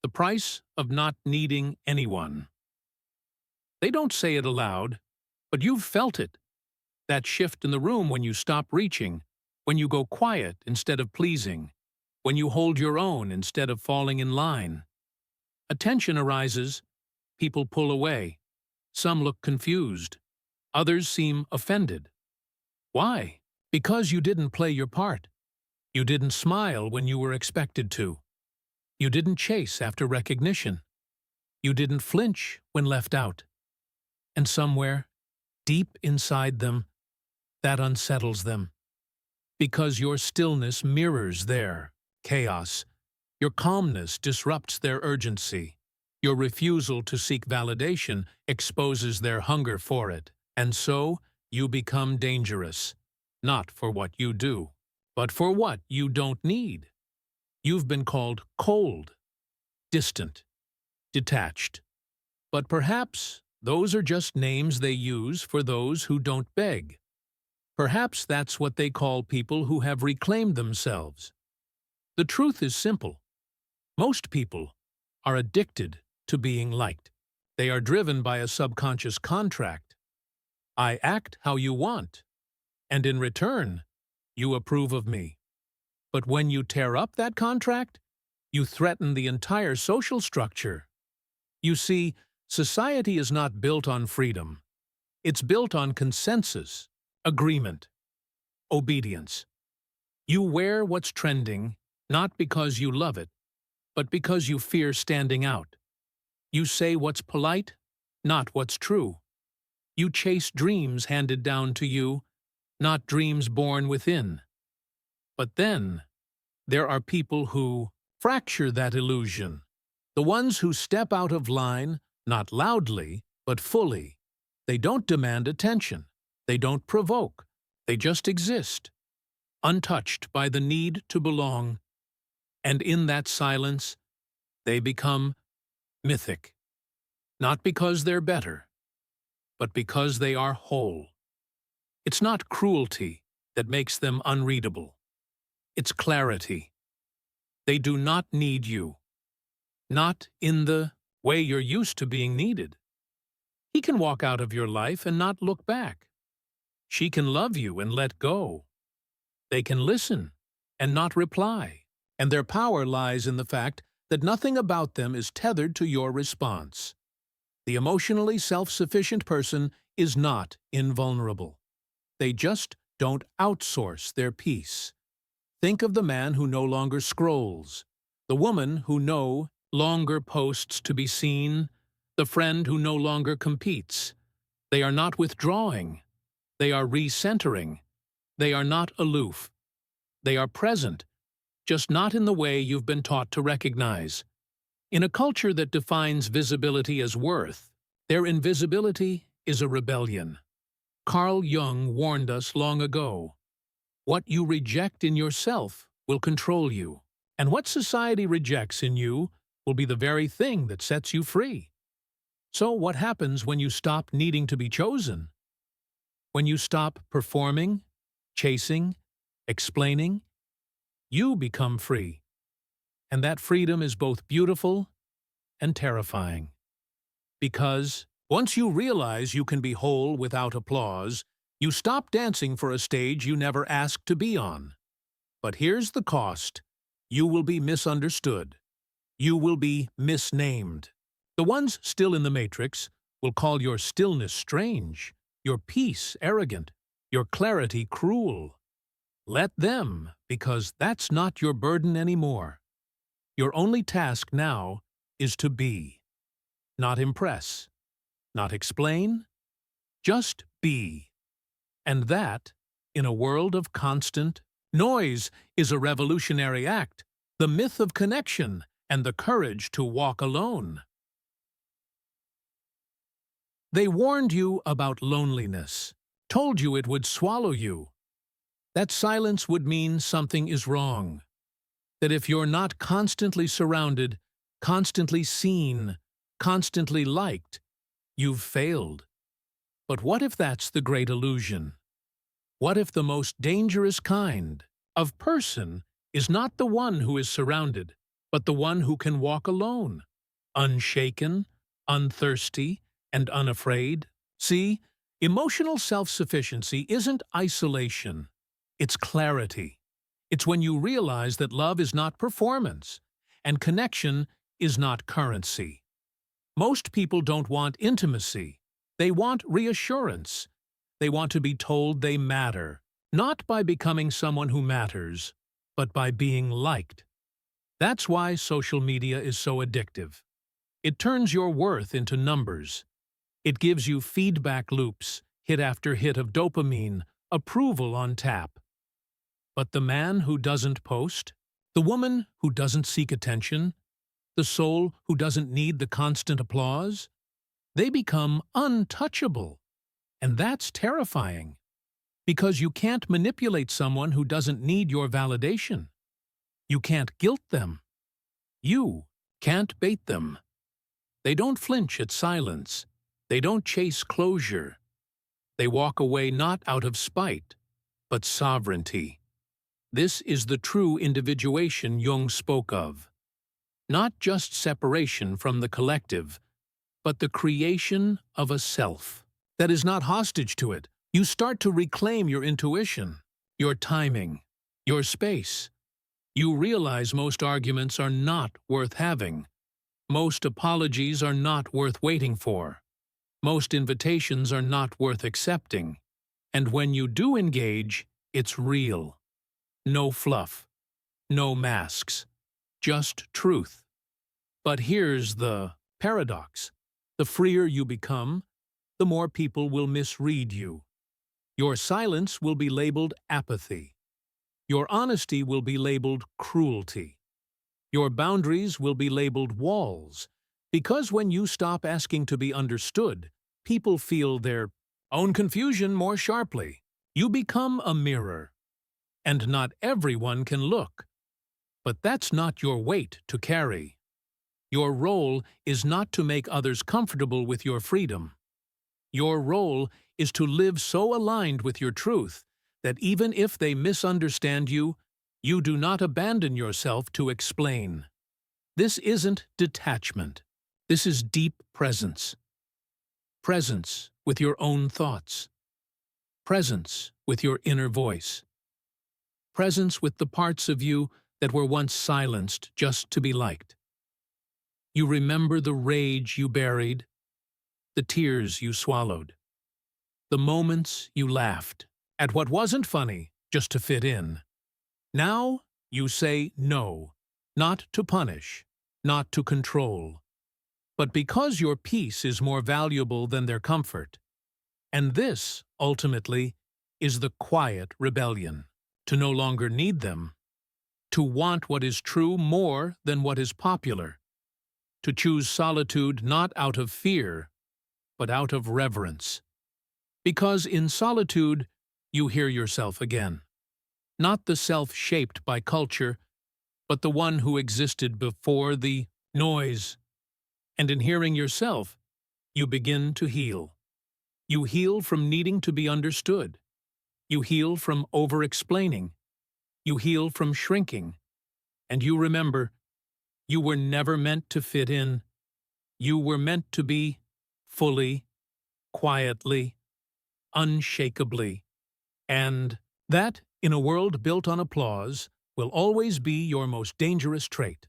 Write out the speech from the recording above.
The price of not needing anyone. They don't say it aloud, but you've felt it. That shift in the room when you stop reaching, when you go quiet instead of pleasing, when you hold your own instead of falling in line. A tension arises, people pull away. Some look confused. Others seem offended. Why? Because you didn't play your part. You didn't smile when you were expected to. You didn't chase after recognition. You didn't flinch when left out. And somewhere, deep inside them, that unsettles them. Because your stillness mirrors their chaos. Your calmness disrupts their urgency. Your refusal to seek validation exposes their hunger for it. And so, you become dangerous. Not for what you do, but for what you don't need. You've been called cold, distant, detached. But perhaps those are just names they use for those who don't beg. Perhaps that's what they call people who have reclaimed themselves. The truth is simple. Most people are addicted to being liked. They are driven by a subconscious contract. I act how you want, and in return, you approve of me. But when you tear up that contract, you threaten the entire social structure. You see, society is not built on freedom. It's built on consensus, agreement, obedience. You wear what's trending, not because you love it, but because you fear standing out. You say what's polite, not what's true. You chase dreams handed down to you, not dreams born within. But then, there are people who fracture that illusion. The ones who step out of line, not loudly, but fully. They don't demand attention. They don't provoke. They just exist, untouched by the need to belong. And in that silence, they become mythic. Not because they're better, but because they are whole. It's not cruelty that makes them unreadable. It's clarity. They do not need you. Not in the way you're used to being needed. He can walk out of your life and not look back. She can love you and let go. They can listen and not reply. And their power lies in the fact that nothing about them is tethered to your response. The emotionally self-sufficient person is not invulnerable. They just don't outsource their peace. Think of the man who no longer scrolls, the woman who no longer posts to be seen, the friend who no longer competes. They are not withdrawing. They are recentering. They are not aloof. They are present, just not in the way you've been taught to recognize. In a culture that defines visibility as worth, their invisibility is a rebellion. Carl Jung warned us long ago. What you reject in yourself will control you, and what society rejects in you will be the very thing that sets you free. So what happens when you stop needing to be chosen? When you stop performing, chasing, explaining, you become free. And that freedom is both beautiful and terrifying. Because once you realize you can be whole without applause, you stop dancing for a stage you never asked to be on. But here's the cost. You will be misunderstood. You will be misnamed. The ones still in the matrix will call your stillness strange, your peace arrogant, your clarity cruel. Let them, because that's not your burden anymore. Your only task now is to be. Not impress. Not explain. Just be. And that, in a world of constant noise, is a revolutionary act, the myth of connection and the courage to walk alone. They warned you about loneliness, told you it would swallow you. That silence would mean something is wrong. That if you're not constantly surrounded, constantly seen, constantly liked, you've failed. But what if that's the great illusion? What if the most dangerous kind of person is not the one who is surrounded, but the one who can walk alone, unshaken, unthirsty, and unafraid. See, emotional self-sufficiency isn't isolation, it's clarity. It's when you realize that love is not performance, and connection is not currency. Most people don't want intimacy. They want reassurance. They want to be told they matter, not by becoming someone who matters, but by being liked. That's why social media is so addictive. It turns your worth into numbers. It gives you feedback loops, hit after hit of dopamine, approval on tap. But the man who doesn't post, the woman who doesn't seek attention, the soul who doesn't need the constant applause, they become untouchable. And that's terrifying, because you can't manipulate someone who doesn't need your validation. You can't guilt them. You can't bait them. They don't flinch at silence. They don't chase closure. They walk away not out of spite, but sovereignty. This is the true individuation Jung spoke of. Not just separation from the collective, but the creation of a self that is not hostage to it. You start to reclaim your intuition, your timing, your space. You realize most arguments are not worth having. Most apologies are not worth waiting for. Most invitations are not worth accepting. And when you do engage, it's real. No fluff. No masks. Just truth. But here's the paradox. The freer you become, the more people will misread you. Your silence will be labeled apathy. Your honesty will be labeled cruelty. Your boundaries will be labeled walls. Because when you stop asking to be understood, people feel their own confusion more sharply. You become a mirror. And not everyone can look. But that's not your weight to carry. Your role is not to make others comfortable with your freedom. Your role is to live so aligned with your truth that even if they misunderstand you, you do not abandon yourself to explain. This isn't detachment. This is deep presence. Presence with your own thoughts. Presence with your inner voice. Presence with the parts of you that were once silenced just to be liked. You remember the rage you buried, the tears you swallowed, the moments you laughed at what wasn't funny just to fit in. Now you say no, not to punish, not to control, but because your peace is more valuable than their comfort. And this, ultimately, is the quiet rebellion, to no longer need them, to want what is true more than what is popular, to choose solitude not out of fear, but out of reverence. Because in solitude, you hear yourself again. Not the self shaped by culture, but the one who existed before the noise. And in hearing yourself, you begin to heal. You heal from needing to be understood. You heal from over-explaining. You heal from shrinking. And you remember, you were never meant to fit in. You were meant to be fully, quietly, unshakably. And that, in a world built on applause, will always be your most dangerous trait.